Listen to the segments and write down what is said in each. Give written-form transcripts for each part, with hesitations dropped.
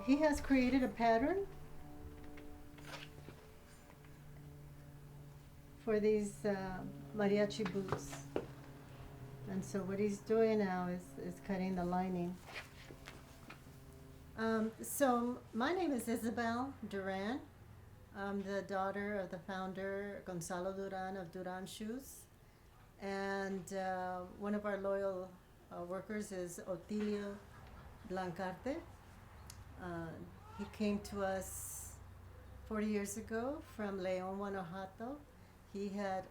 he has created a pattern for these mariachi boots. And so what he's doing now is cutting the lining. So my name is Isabel Duran. I'm the daughter of the founder, Gonzalo Duran of Duran Shoes. And one of our loyal workers is Otilio Blancarte. He came to us 40 years ago from León, Guanajuato. He had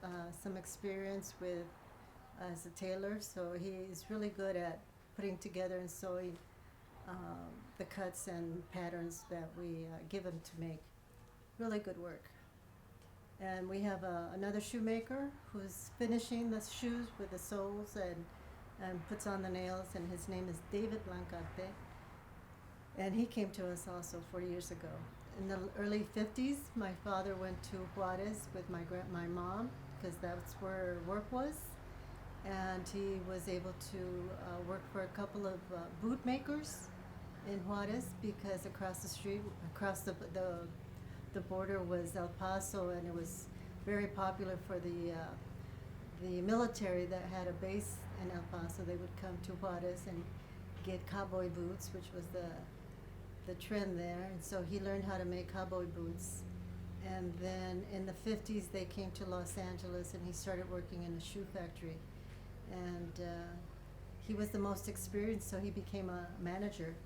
some experience with as a tailor, so he's really good at putting together and sewing the cuts and patterns that we give him to make. Really good work. And we have another shoemaker who's finishing the shoes with the soles and puts on the nails, and his name is David Blancarte. And he came to us also 40 years ago. In the early 50s, my father went to Juarez with my mom, because that's where work was. And he was able to work for a couple of boot makers in Juarez, because across the street, across the border was El Paso, and it was very popular for the military that had a base in El Paso. They would come to Juarez and get cowboy boots, which was the trend there. And so he learned how to make cowboy boots. And then in the 50s, they came to Los Angeles, and he started working in a shoe factory. And he was the most experienced, so he became a manager.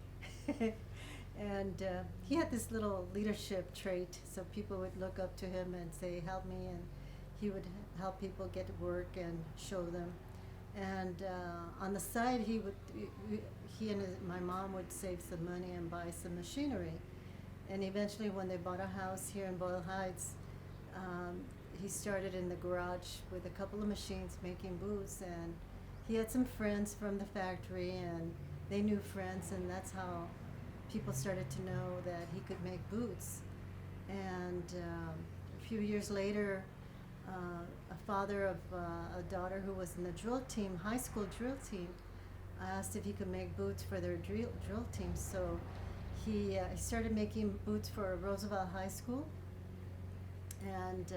And he had this little leadership trait, so people would look up to him and say, help me, and he would help people get to work and show them. And on the side, he and my mom would save some money and buy some machinery. And eventually, when they bought a house here in Boyle Heights, he started in the garage with a couple of machines making boots, and he had some friends from the factory, and they knew friends, and that's how people started to know that he could make boots. And a few years later, a father of a daughter who was in the drill team, high school drill team, asked if he could make boots for their drill team. So he started making boots for Roosevelt High School, and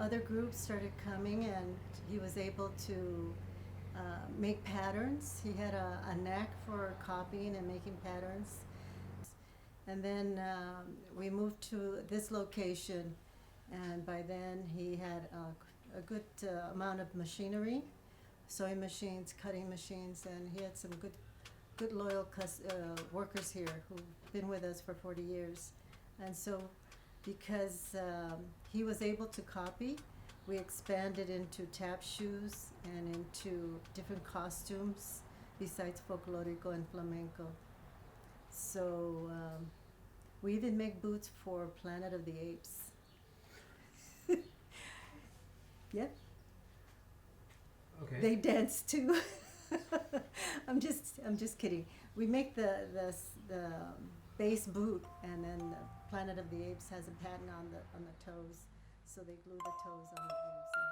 other groups started coming, and he was able to make patterns. He had a knack for copying and making patterns. And then we moved to this location, and by then he had a good amount of machinery, sewing machines, cutting machines, and he had some good loyal workers here who've been with us for 40 years. And so because he was able to copy, we expanded into tap shoes and into different costumes besides folklorico and flamenco. So we even make boots for Planet of the Apes. Yep. Okay. They dance too. I'm just kidding. We make the base boot, and then the Planet of the Apes has a pattern on the toes, so they glue the toes on the boots.